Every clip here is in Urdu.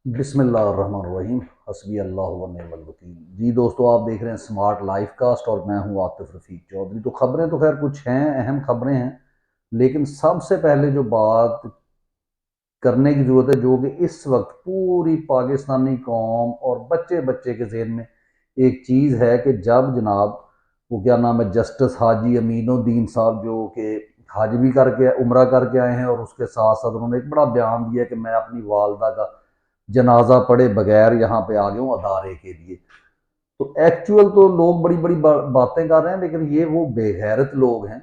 بسم اللہ الرحمن الرحیم، حسبی اللہ و نعم الوکیل۔ جی دوستو، آپ دیکھ رہے ہیں اسمارٹ لائف کاسٹ اور میں ہوں عاطف رفیق چودھری۔ تو خبریں تو خیر کچھ ہیں، اہم خبریں ہیں، لیکن سب سے پہلے جو بات کرنے کی ضرورت ہے، جو کہ اس وقت پوری پاکستانی قوم اور بچے بچے کے ذہن میں ایک چیز ہے کہ جب جناب وہ کیا نام ہے، جسٹس حاجی امین الدین صاحب، جو کہ حج بھی کر کے عمرہ کر کے آئے ہیں، اور اس کے ساتھ ساتھ انہوں نے ایک بڑا بیان دیا کہ میں اپنی والدہ کا جنازہ پڑھے بغیر یہاں پہ آ گیا ہوں ادارے کے لیے۔ تو ایکچوئل تو لوگ بڑی بڑی باتیں کر رہے ہیں، لیکن یہ وہ بے غیرت لوگ ہیں،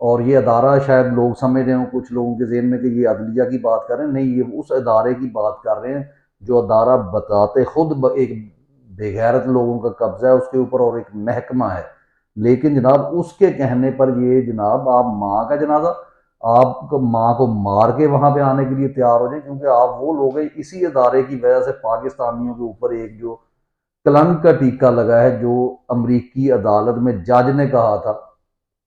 اور یہ ادارہ شاید لوگ سمجھ رہے ہوں کچھ لوگوں کے ذہن میں کہ یہ عدلیہ کی بات کر رہے ہیں، نہیں، یہ اس ادارے کی بات کر رہے ہیں جو ادارہ بتاتے خود ایک بے غیرت لوگوں کا قبضہ ہے اس کے اوپر اور ایک محکمہ ہے، لیکن جناب اس کے کہنے پر یہ جناب آپ ماں کا جنازہ، آپ کو ماں کو مار کے وہاں پہ آنے کے لیے تیار ہو جائیں، کیونکہ آپ وہ لوگ ہیں، اسی ادارے کی وجہ سے پاکستانیوں کے اوپر ایک جو کلنک کا ٹیکہ لگا ہے، جو امریکی عدالت میں جج نے کہا تھا،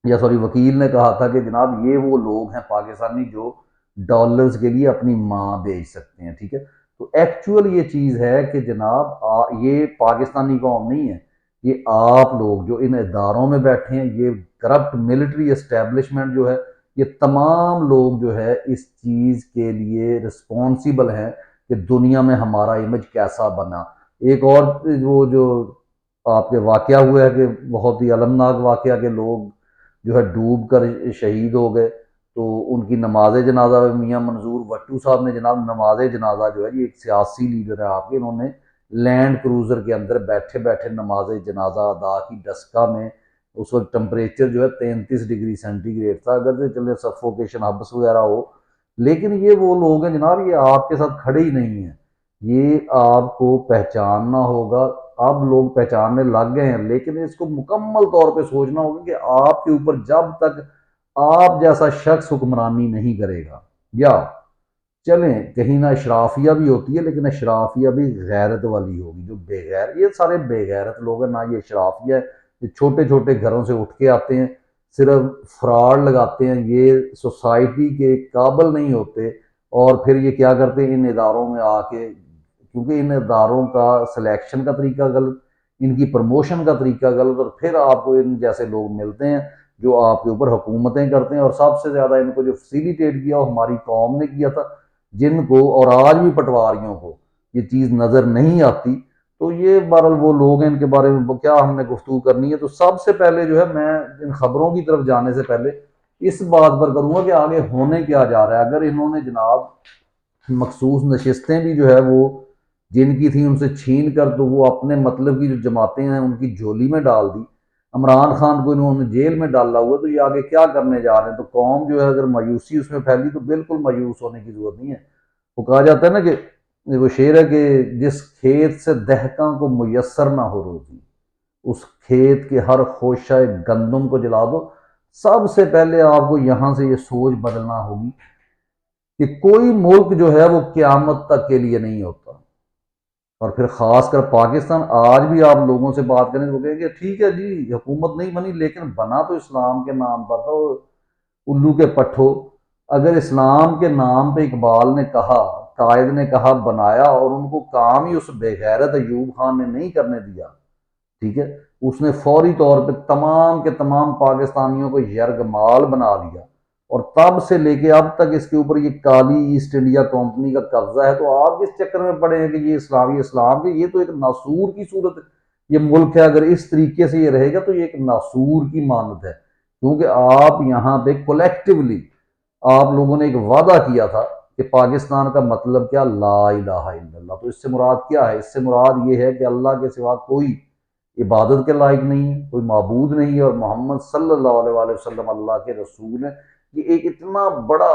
یا سوری وکیل نے کہا تھا کہ جناب یہ وہ لوگ ہیں پاکستانی جو ڈالرز کے لیے اپنی ماں بیچ سکتے ہیں، ٹھیک ہے۔ تو ایکچوئل یہ چیز ہے کہ جناب یہ پاکستانی قوم نہیں ہے، یہ آپ لوگ جو ان اداروں میں بیٹھے ہیں، یہ کرپٹ ملٹری اسٹیبلشمنٹ جو ہے، یہ تمام لوگ جو ہے اس چیز کے لیے رسپانسیبل ہیں کہ دنیا میں ہمارا امیج کیسا بنا۔ ایک اور وہ جو آپ کے واقعہ ہوا ہے کہ بہت ہی المناک واقعہ کہ لوگ جو ہے ڈوب کر شہید ہو گئے، تو ان کی نماز جنازہ میاں منظور وٹو صاحب نے جناب نماز جنازہ جو ہے، یہ ایک سیاسی لیڈر ہے آپ کے، انہوں نے لینڈ کروزر کے اندر بیٹھے بیٹھے نماز جنازہ ادا کی ڈسکا میں۔ اس وقت ٹمپریچر جو ہے 33 ڈگری سینٹی گریڈ تھا، اگر سے چلے سفوکیشن ہبس وغیرہ ہو، لیکن یہ وہ لوگ ہیں جناب، یہ آپ کے ساتھ کھڑے ہی نہیں ہیں، یہ آپ کو پہچاننا ہوگا۔ اب لوگ پہچاننے لگ گئے ہیں، لیکن اس کو مکمل طور پہ سوچنا ہوگا کہ آپ کے اوپر جب تک آپ جیسا شخص حکمرانی نہیں کرے گا، یا چلیں کہیں نہ اشرافیہ بھی ہوتی ہے، لیکن اشرافیہ بھی غیرت والی ہوگی، جو بے غیر، یہ سارے بے غیرت لوگ ہیں، نہ یہ اشرافیہ ہے، یہ چھوٹے چھوٹے گھروں سے اٹھ کے آتے ہیں، صرف فراڈ لگاتے ہیں، یہ سوسائٹی کے قابل نہیں ہوتے، اور پھر یہ کیا کرتے ہیں ان اداروں میں آ کے، کیونکہ ان اداروں کا سلیکشن کا طریقہ غلط، ان کی پروموشن کا طریقہ غلط، اور پھر آپ کو ان جیسے لوگ ملتے ہیں جو آپ کے اوپر حکومتیں کرتے ہیں، اور سب سے زیادہ ان کو جو فیسیلیٹیٹ کیا وہ ہماری قوم نے کیا تھا، جن کو اور آج بھی پٹواریوں کو یہ چیز نظر نہیں آتی۔ تو یہ بہرحال وہ لوگ ہیں، ان کے بارے میں کیا ہم نے گفتگو کرنی ہے۔ تو سب سے پہلے جو ہے میں ان خبروں کی طرف جانے سے پہلے اس بات پر کروں گا کہ آگے ہونے کیا جا رہا ہے۔ اگر انہوں نے جناب مخصوص نشستیں بھی جو ہے وہ جن کی تھیں ان سے چھین کر، تو وہ اپنے مطلب کی جو جماعتیں ہیں ان کی جھولی میں ڈال دی، عمران خان کو انہوں نے جیل میں ڈالا ہوا، تو یہ آگے کیا کرنے جا رہے ہیں؟ تو قوم جو ہے اگر مایوسی اس میں پھیلی تو بالکل مایوس ہونے کی ضرورت نہیں ہے۔ وہ کہا جاتا ہے نا کہ وہ شعر ہے کہ جس کھیت سے دہقاں کو میسر نہ ہو روزی، اس کھیت کے ہر خوشہ گندم کو جلا دو۔ سب سے پہلے آپ کو یہاں سے یہ سوچ بدلنا ہوگی کہ کوئی ملک جو ہے وہ قیامت تک کے لیے نہیں ہوتا، اور پھر خاص کر پاکستان۔ آج بھی آپ لوگوں سے بات کریں تو کہیں گے ٹھیک ہے جی حکومت نہیں بنی، لیکن بنا تو اسلام کے نام پر تھا۔ الو کے پٹھو، اگر اسلام کے نام پہ اقبال نے کہا، قائد نے کہا بنایا، اور ان کو کام ہی اس بے غیرت ایوب خان نے نہیں کرنے دیا، ٹھیک ہے، اس نے فوری طور پہ تمام کے تمام پاکستانیوں کو یرغمال بنا دیا، اور تب سے لے کے اب تک اس کے اوپر یہ کالی ایسٹ انڈیا کمپنی کا قبضہ ہے۔ تو آپ کس چکر میں پڑے ہیں کہ یہ اسلامی اسلام کے، یہ تو ایک ناسور کی صورت ہے یہ ملک ہے، اگر اس طریقے سے یہ رہے گا تو یہ ایک ناسور کی مانند ہے، کیونکہ آپ یہاں پہ کولیکٹیولی آپ لوگوں نے ایک وعدہ کیا تھا کہ پاکستان کا مطلب کیا، لا الہ الا اللہ۔ تو اس سے مراد کیا ہے؟ اس سے مراد یہ ہے کہ اللہ کے سوا کوئی عبادت کے لائق نہیں ہے، کوئی معبود نہیں ہے، اور محمد صلی اللہ علیہ وآلہ وسلم اللہ کے رسول ہیں۔ یہ ایک اتنا بڑا،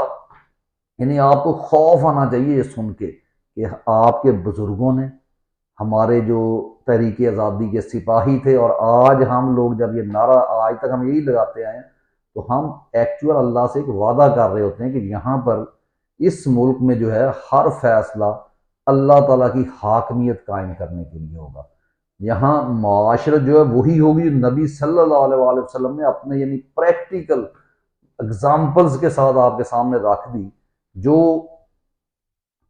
یعنی آپ کو خوف آنا چاہیے یہ سن کے کہ آپ کے بزرگوں نے، ہمارے جو تحریک آزادی کے سپاہی تھے، اور آج ہم لوگ جب یہ نعرہ آج تک ہم یہی لگاتے آئے ہیں، تو ہم ایکچوئل اللہ سے ایک وعدہ کر رہے ہوتے ہیں کہ یہاں پر اس ملک میں جو ہے ہر فیصلہ اللہ تعالیٰ کی حاکمیت قائم کرنے کے لیے ہوگا۔ یہاں معاشرت جو ہے وہی ہوگی جو نبی صلی اللہ علیہ وآلہ وسلم نے اپنے یعنی پریکٹیکل اگزامپلز کے ساتھ آپ کے سامنے رکھ دی، جو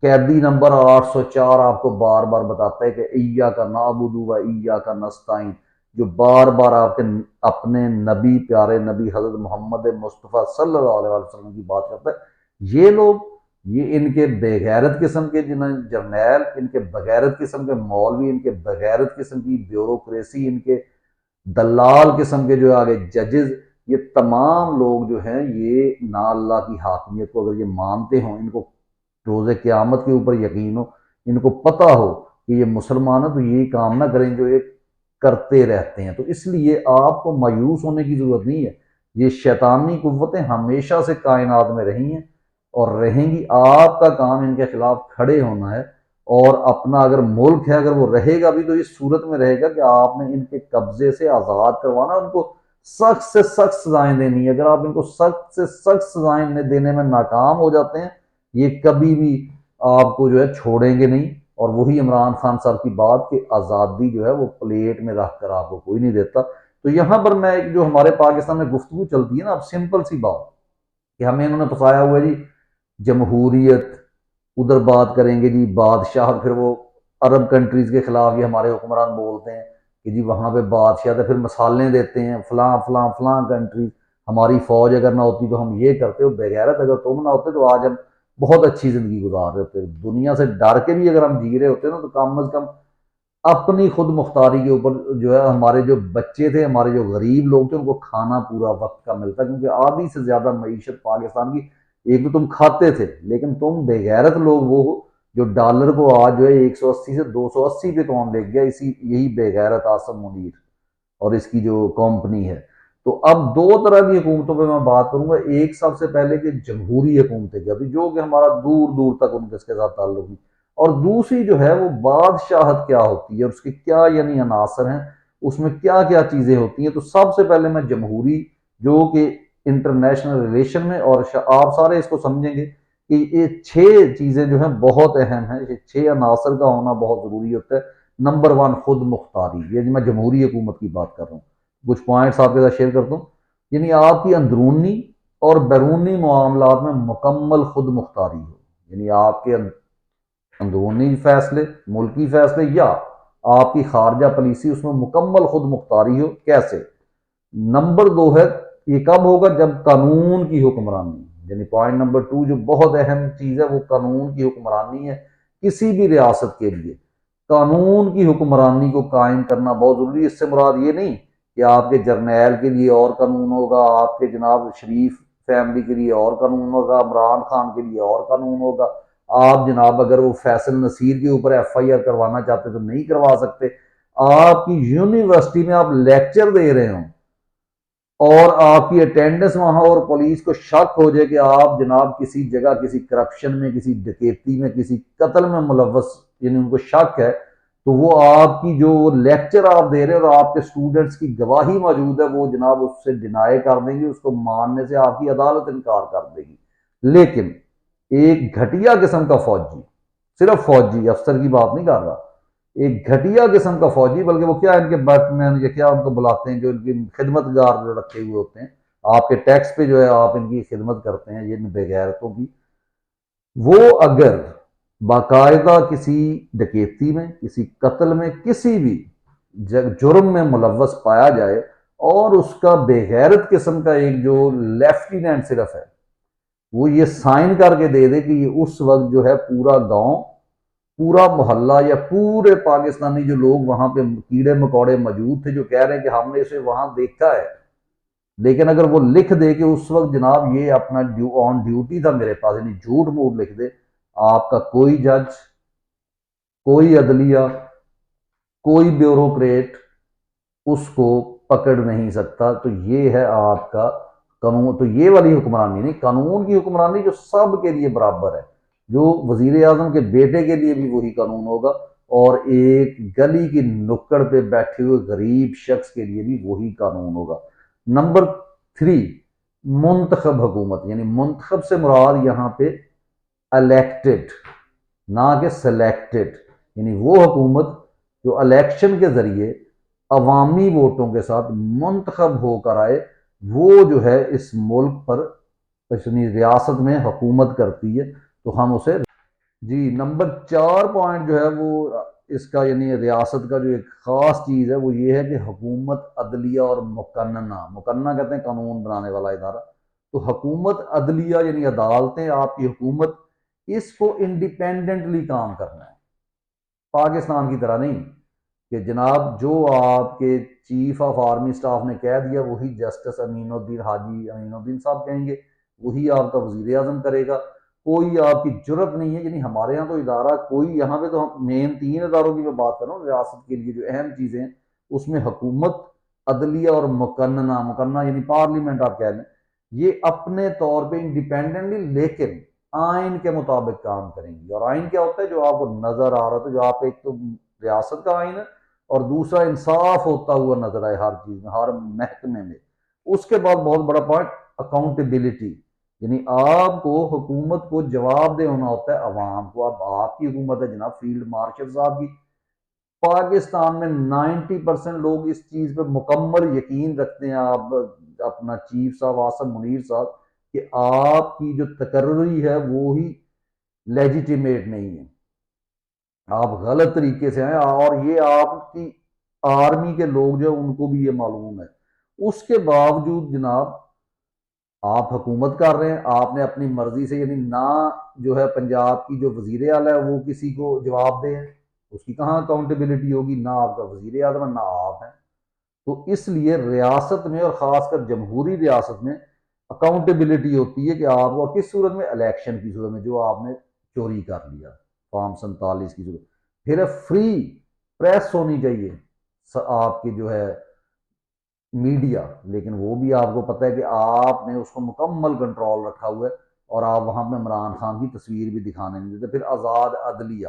قیدی نمبر 804 آپ کو بار بار بتاتا ہے کہ ایاک نعبد و ایاک نستعین، جو بار بار آپ کے اپنے نبی، پیارے نبی حضرت محمد مصطفیٰ صلی اللہ علیہ وسلم کی بات کرتا ہے۔ یہ لوگ، یہ ان کے بے غیرت قسم کے جنہیں جرنیل، ان کے بغیرت قسم کے مولوی، ان کے بغیرت قسم کی بیوروکریسی، ان کے دلال قسم کے جو آگے ججز، یہ تمام لوگ جو ہیں یہ نہ اللہ کی حاکمیت کو اگر یہ مانتے ہوں، ان کو روز قیامت کے اوپر یقین ہو، ان کو پتہ ہو کہ یہ مسلمان ہیں، تو یہی کام نہ کریں جو یہ کرتے رہتے ہیں۔ تو اس لیے آپ کو مایوس ہونے کی ضرورت نہیں ہے، یہ شیطانی قوتیں ہمیشہ سے کائنات میں رہی ہیں اور رہیں گی۔ آپ کا کام ان کے خلاف کھڑے ہونا ہے، اور اپنا اگر ملک ہے، اگر وہ رہے گا بھی تو اس صورت میں رہے گا کہ آپ نے ان کے قبضے سے آزاد کروانا، ان کو سخت سے سخت سزائیں دینی ہے۔ اگر آپ ان کو سخت سے سخت سزائیں دینے میں ناکام ہو جاتے ہیں، یہ کبھی بھی آپ کو جو ہے چھوڑیں گے نہیں۔ اور وہی عمران خان صاحب کی بات کہ آزادی جو ہے وہ پلیٹ میں رکھ کر آپ کو کوئی نہیں دیتا۔ تو یہاں پر میں جو ہمارے پاکستان میں گفتگو چلتی ہے نا، اب سمپل سی بات کہ ہمیں انہوں نے پھنسایا ہوا ہے جی جمہوریت، ادھر بات کریں گے جی بادشاہ، پھر وہ عرب کنٹریز کے خلاف یہ ہمارے حکمران بولتے ہیں کہ جی وہاں پہ بادشاہ تھے، پھر مثالیں دیتے ہیں فلاں فلاں فلاں کنٹری، ہماری فوج اگر نہ ہوتی تو ہم یہ کرتے ہو، بغیرت اگر تم نہ ہوتے تو آج ہم بہت اچھی زندگی گزار رہے ہوتے، دنیا سے ڈر کے بھی اگر ہم جی رہے ہوتے نا، تو کم از کم اپنی خود مختاری کے اوپر جو ہے ہمارے جو بچے تھے، ہمارے جو غریب لوگ تھے، ان کو کھانا پورا وقت کا ملتا، کیونکہ آدھی سے زیادہ معیشت پاکستان کی، ایک تو تم کھاتے تھے، لیکن تم بے غیرت لوگ وہ ہو جو ڈالر کو آج جو ہے 180 سے 280 پہ کون لے گیا، یہی بے غیرت آصم منیر اور اس کی جو کمپنی ہے۔ تو اب دو طرح کی حکومتوں پہ میں بات کروں گا، ایک سب سے پہلے کہ جمہوری حکومتیں کیا تھی، جو کہ ہمارا دور دور تک ان کے ساتھ تعلق نہیں، اور دوسری جو ہے وہ بادشاہت کیا ہوتی ہے، اس کے کیا یعنی عناصر ہیں، اس میں کیا کیا چیزیں ہوتی ہیں۔ تو سب سے پہلے میں جمہوری، جو کہ انٹرنیشنل ریلیشن میں، اور آپ سارے اس کو سمجھیں گے کہ یہ 6 چیزیں جو ہیں بہت اہم ہیں، یہ 6 عناصر کا ہونا بہت ضروری ہوتا ہے۔ نمبر 1 خود مختاری، یہ میں جمہوری حکومت کی بات کر رہا ہوں، کچھ پوائنٹس آپ کے ساتھ شیئر کرتا ہوں۔ یعنی آپ کی اندرونی اور بیرونی معاملات میں مکمل خود مختاری ہو، یعنی آپ کے اندرونی فیصلے، ملکی فیصلے، یا آپ کی خارجہ پالیسی، اس میں مکمل خود مختاری ہو۔ کیسے؟ نمبر 2 ہے، یہ کب ہوگا؟ جب قانون کی حکمرانی، یعنی پوائنٹ نمبر 2 جو بہت اہم چیز ہے وہ قانون کی حکمرانی ہے۔ کسی بھی ریاست کے لیے قانون کی حکمرانی کو قائم کرنا بہت ضروری ہے۔ اس سے مراد یہ نہیں کہ آپ کے جرنیل کے لیے اور قانون ہوگا، آپ کے جناب شریف فیملی کے لیے اور قانون ہوگا، عمران خان کے لیے اور قانون ہوگا، آپ جناب اگر وہ فیصل نصیر کے اوپر FIR کروانا چاہتے تو نہیں کروا سکتے۔ آپ کی یونیورسٹی میں آپ لیکچر دے رہے ہوں اور آپ کی اٹینڈنس وہاں، اور پولیس کو شک ہو جائے کہ آپ جناب کسی جگہ کسی کرپشن میں، کسی ڈکیتی میں، کسی قتل میں ملوث، یعنی ان کو شک ہے، تو وہ آپ کی جو لیکچر آپ دے رہے ہیں اور آپ کے سٹوڈنٹس کی گواہی موجود ہے، وہ جناب اس سے ڈینائی کر دیں گے، اس کو ماننے سے آپ کی عدالت انکار کر دے گی۔ لیکن ایک گھٹیا قسم کا فوجی، صرف فوجی افسر کی بات نہیں کر رہا، ایک گھٹیا قسم کا فوجی، بلکہ وہ کیا ان کے بیٹ مین یا کیا ان کو بلاتے ہیں، جو ان کی خدمت گار جو رکھے ہوئے ہوتے ہیں، آپ کے ٹیکس پہ جو ہے آپ ان کی خدمت کرتے ہیں، یہ بے غیرتوں کی، وہ اگر باقاعدہ کسی ڈکیتی میں، کسی قتل میں، کسی بھی جرم میں ملوث پایا جائے، اور اس کا بے غیرت قسم کا ایک جو لیفٹیننٹ صرف ہے، وہ یہ سائن کر کے دے دے کہ یہ اس وقت جو ہے پورا گاؤں، پورا محلہ، یا پورے پاکستانی جو لوگ وہاں پہ کیڑے مکوڑے موجود تھے جو کہہ رہے ہیں کہ ہم نے اسے وہاں دیکھا ہے، لیکن اگر وہ لکھ دے کہ اس وقت جناب یہ اپنا آن ڈیوٹی تھا میرے پاس، یعنی جھوٹ موٹ لکھ دے، آپ کا کوئی جج، کوئی عدلیہ، کوئی بیوروکریٹ اس کو پکڑ نہیں سکتا۔ تو یہ ہے آپ کا قانون۔ تو یہ والی حکمرانی نہیں، قانون کی حکمرانی جو سب کے لیے برابر ہے، جو وزیر اعظم کے بیٹے کے لیے بھی وہی قانون ہوگا، اور ایک گلی کی نکڑ پہ بیٹھے ہوئے غریب شخص کے لیے بھی وہی قانون ہوگا۔ نمبر 3 منتخب حکومت، یعنی منتخب سے مراد یہاں پہ الیکٹڈ نہ کہ سلیکٹڈ، یعنی وہ حکومت جو الیکشن کے ذریعے عوامی ووٹوں کے ساتھ منتخب ہو کر آئے، وہ جو ہے اس ملک پر، اپنی ریاست میں حکومت کرتی ہے، تو ہم اسے جی نمبر 4 پوائنٹ جو ہے وہ اس کا یعنی ریاست کا جو ایک خاص چیز ہے وہ یہ ہے کہ حکومت عدلیہ اور مقننہ کہتے ہیں قانون بنانے والا ادارہ، تو حکومت عدلیہ یعنی عدالتیں، آپ کی حکومت، اس کو انڈیپینڈنٹلی کام کرنا ہے، پاکستان کی طرح نہیں کہ جناب جو آپ کے چیف آف آرمی سٹاف نے کہہ دیا وہی جسٹس امین الدین حاجی امین الدین صاحب کہیں گے، وہی آپ کا وزیر اعظم کرے گا، کوئی آپ کی جرت نہیں ہے۔ یعنی ہمارے ہاں تو ادارہ کوئی، یہاں پہ تو مین 3 اداروں کی میں بات کر رہا ہوں ریاست کے لیے جو اہم چیزیں ہیں، اس میں حکومت، عدلیہ اور مقننہ یعنی پارلیمنٹ آپ کہہ لیں، یہ اپنے طور پہ انڈیپینڈنٹلی لیکن آئین کے مطابق کام کریں گی۔ اور آئین کیا ہوتا ہے؟ جو آپ کو نظر آ رہا تھا، جو آپ ایک تو ریاست کا آئین ہے اور دوسرا انصاف ہوتا ہوا نظر آئے ہر چیز میں، ہر محکمے میں۔ اس کے بعد بہت بڑا پوائنٹ اکاؤنٹیبلٹی، یعنی آپ کو حکومت کو جواب دہ ہونا ہوتا ہے عوام کو۔ اب آپ کی حکومت ہے جناب فیلڈ مارشل صاحب کی، پاکستان میں 90% لوگ اس چیز پہ مکمل یقین رکھتے ہیں، آپ اپنا چیف صاحب آصم منیر صاحب، کہ آپ کی جو تقرری ہے وہی لیجیٹیمیٹ نہیں ہے، آپ غلط طریقے سے ہیں، اور یہ آپ کی آرمی کے لوگ جو ان کو بھی یہ معلوم ہے۔ اس کے باوجود جناب آپ حکومت کر رہے ہیں، آپ نے اپنی مرضی سے، یعنی نہ جو ہے پنجاب کی جو وزیر اعلیٰ ہے وہ کسی کو جواب دے، اس کی کہاں اکاؤنٹیبلٹی ہوگی، نہ آپ کا وزیر اعظم ہے نہ آپ ہیں۔ تو اس لیے ریاست میں اور خاص کر جمہوری ریاست میں اکاؤنٹیبلٹی ہوتی ہے کہ آپ کو کس صورت میں، الیکشن کی صورت میں جو آپ نے چوری کر لیا، فارم 47 کی صورت، پھر فری پریس ہونی چاہیے آپ کی جو ہے میڈیا، لیکن وہ بھی آپ کو پتہ ہے کہ آپ نے اس کو مکمل کنٹرول رکھا ہوا ہے، اور آپ وہاں پہ عمران خان کی تصویر بھی دکھانے نہیں دیتے۔ پھر آزاد عدلیہ،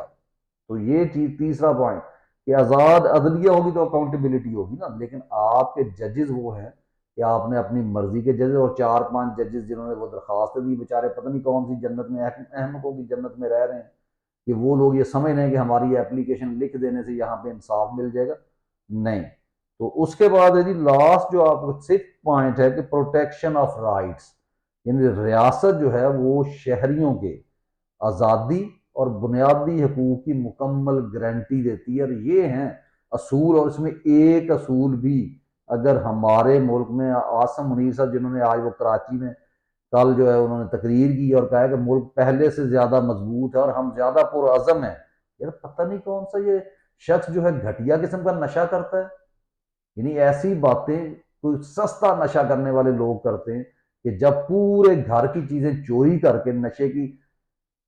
تو یہ چیز تیسرا پوائنٹ کہ آزاد عدلیہ ہوگی تو اکاؤنٹیبلٹی ہوگی نا، لیکن آپ کے ججز وہ ہیں کہ آپ نے اپنی مرضی کے ججز، اور 4-5 ججز جنہوں نے وہ درخواست دی، بیچارے پتہ نہیں کون سی جنت میں، احمقوں کی جنت میں رہ رہے ہیں کہ وہ لوگ یہ سمجھ رہے ہیں کہ ہماری اپلیکیشن لکھ دینے سے یہاں پہ انصاف مل جائے گا، نہیں۔ تو اس کے بعد ہے جی لاسٹ جو آپ کو 6 پوائنٹ ہے کہ پروٹیکشن آف رائٹس، یعنی ریاست جو ہے وہ شہریوں کے آزادی اور بنیادی حقوق کی مکمل گارنٹی دیتی ہے، اور یہ ہیں اصول۔ اور اس میں ایک اصول بھی اگر ہمارے ملک میں، آصم منیر صاحب جنہوں نے آج وہ کراچی میں کل جو ہے انہوں نے تقریر کی اور کہا کہ ملک پہلے سے زیادہ مضبوط ہے اور ہم زیادہ پرعزم ہیں، یار پتہ نہیں کون سا یہ شخص جو ہے گھٹیا قسم کا نشہ کرتا ہے، یعنی ایسی باتیں کوئی سستا نشہ کرنے والے لوگ کرتے ہیں کہ جب پورے گھر کی چیزیں چوری کر کے نشے کی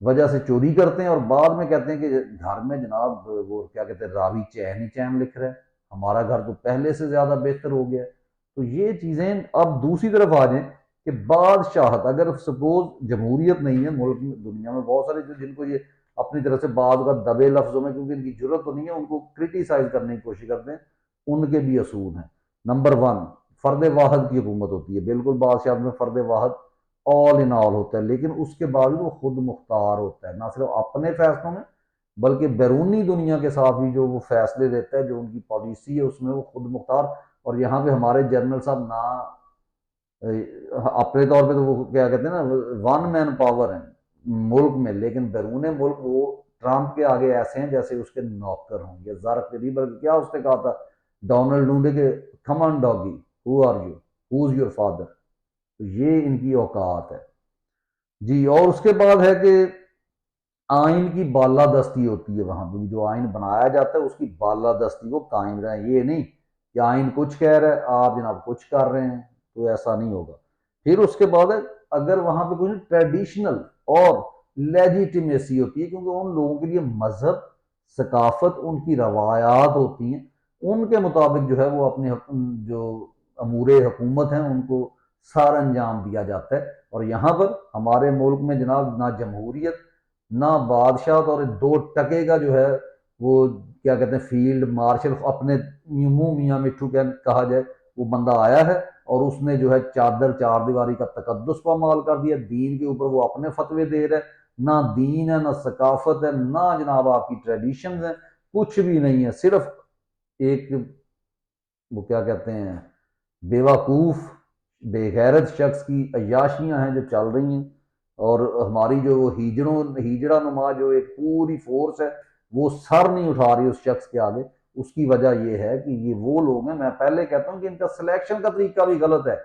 وجہ سے چوری کرتے ہیں، اور بعد میں کہتے ہیں کہ گھر میں جناب وہ کیا کہتے ہیں راوی چین ہی چین لکھ رہے ہیں، ہمارا گھر تو پہلے سے زیادہ بہتر ہو گیا ہے۔ تو یہ چیزیں اب دوسری طرف آ جائیں کہ بادشاہت، اگر سپوز جمہوریت نہیں ہے ملک میں، دنیا میں بہت سارے جن کو یہ اپنی طرف سے بعض کا دبے لفظوں میں، کیونکہ ان کی ضرورت تو نہیں ہے، ان کو کرٹیسائز کرنے کی کوشش کرتے ہیں، ان کے بھی اصول ہیں۔ نمبر 1، فرد واحد کی حکومت ہوتی ہے، بالکل بادشاہ میں فرد واحد آل ان آل ہوتا ہے، لیکن اس کے باوجود وہ خود مختار ہوتا ہے، نہ صرف اپنے فیصلوں میں بلکہ بیرونی دنیا کے ساتھ بھی جو وہ فیصلے لیتا ہے، جو ان کی پالیسی ہے اس میں وہ خود مختار۔ اور یہاں پہ ہمارے جنرل صاحب نہ اپنے طور پہ تو وہ کیا کہتے ہیں نا 1 مین پاور ہیں ملک میں، لیکن بیرون ملک وہ ٹرمپ کے آگے ایسے ہیں جیسے اس کے نوکر ہوں، یہ زر قریب، بلکہ کیا اس نے کہا تھا ڈونلڈ ڈونڈے کے، come on doggy, who are you, who is your father, تو یہ ان کی اوقات ہے جی۔ اور اس کے بعد ہے کہ آئین کی بالادستی ہوتی ہے، وہاں پہ جو آئین بنایا جاتا ہے اس کی بالادستی کو قائم رہے، یہ نہیں کہ آئین کچھ کہہ رہا ہے آپ جناب کچھ کر رہے ہیں، تو ایسا نہیں ہوگا۔ پھر اس کے بعد ہے اگر وہاں پہ کوئی ٹریڈیشنل اور لیجیٹیمیسی ہوتی ہے، کیونکہ ان لوگوں کے لیے مذہب، ثقافت، ان کی روایات ہوتی ہیں، ان کے مطابق جو ہے وہ اپنے جو امور حکومت ہیں ان کو سارا انجام دیا جاتا ہے۔ اور یہاں پر ہمارے ملک میں جناب نہ جمہوریت نہ بادشاہت، اور 2 ٹکے کا جو ہے وہ کیا کہتے ہیں فیلڈ مارشل، اپنے منہ میاں مٹھو کہا جائے، وہ بندہ آیا ہے اور اس نے جو ہے چادر چار دیواری کا تقدس پامال کر دیا، دین کے اوپر وہ اپنے فتوے دے رہے، نہ دین ہے نہ ثقافت ہے نہ جناب آپ کی ٹریڈیشنز ہیں، کچھ بھی نہیں ہے، صرف ایک وہ کیا کہتے ہیں بیوقوف بے غیرت شخص کی عیاشیاں ہیں جو چل رہی ہیں۔ اور ہماری جو ہیجڑا نما جو ایک پوری فورس ہے وہ سر نہیں اٹھا رہی اس شخص کے آگے. اس کی وجہ یہ ہے کہ یہ وہ لوگ ہیں، میں پہلے کہتا ہوں کہ ان کا سلیکشن کا طریقہ بھی غلط ہے.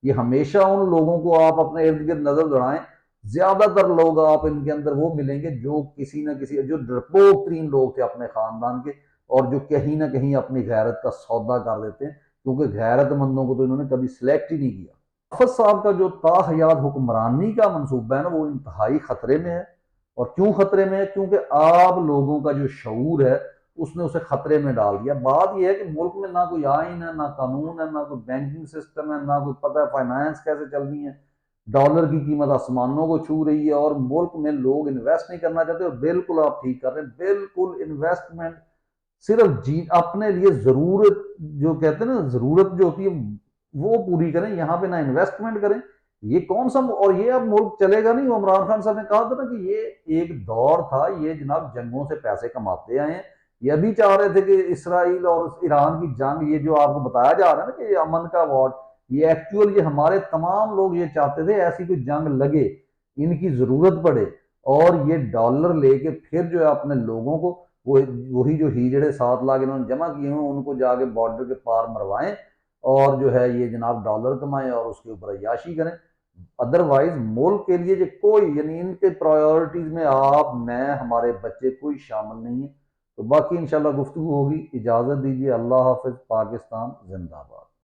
یہ ہمیشہ ان لوگوں کو آپ اپنے ارد گرد نظر دوڑائیں، زیادہ تر لوگ آپ ان کے اندر وہ ملیں گے جو کسی نہ کسی، جو ڈرپوک ترین لوگ تھے اپنے خاندان کے، اور جو کہیں نہ کہیں اپنی غیرت کا سودا کر دیتے ہیں، کیونکہ غیرت مندوں کو تو انہوں نے کبھی سلیکٹ ہی نہیں کیا. حافظ صاحب کا جو تاحیات حکمرانی کا منصوبہ ہے نا، وہ انتہائی خطرے میں ہے. اور کیوں خطرے میں ہے؟ کیونکہ آپ لوگوں کا جو شعور ہے اس نے اسے خطرے میں ڈال دیا. بات یہ ہے کہ ملک میں نہ کوئی آئین ہے، نہ قانون ہے، نہ کوئی بینکنگ سسٹم ہے، نہ کوئی پتہ ہے فائنانس کیسے چل رہی ہے. ڈالر کی قیمت آسمانوں کو چھو رہی ہے، اور ملک میں لوگ انویسٹ نہیں کرنا چاہتے. اور بالکل آپ ٹھیک کر رہے ہیں، بالکل انویسٹمنٹ صرف اپنے لیے ضرورت، جو کہتے ہیں نا ضرورت جو ہوتی ہے وہ پوری کریں، یہاں پہ نہ انویسٹمنٹ کریں. یہ کون سا، اور یہ اب ملک چلے گا نہیں. عمران خان صاحب نے کہا تھا نا کہ یہ ایک دور تھا، یہ جناب جنگوں سے پیسے کماتے آئے ہیں. یہ ابھی چاہ رہے تھے کہ اسرائیل اور ایران کی جنگ، یہ جو آپ کو بتایا جا رہا ہے نا کہ یہ امن کا وارڈ، یہ ایکچوئل یہ ہمارے تمام لوگ یہ چاہتے تھے ایسی کوئی جنگ لگے، ان کی ضرورت پڑے، اور یہ ڈالر لے کے پھر جو ہے اپنے لوگوں کو وہی جو ہیجڑے 7 لاکھ انہوں نے جمع کیے ہیں ان کو جا کے بارڈر کے پار مروائیں، اور جو ہے یہ جناب ڈالر کمائیں اور اس کے اوپر عیاشی کریں. ادروائز ملک کے لیے جو کوئی، یعنی ان کے پرائیورٹیز میں آپ، میں، ہمارے بچے کوئی شامل نہیں ہے. تو باقی انشاءاللہ گفتگو ہوگی. اجازت دیجیے. اللہ حافظ. پاکستان زندہ باد.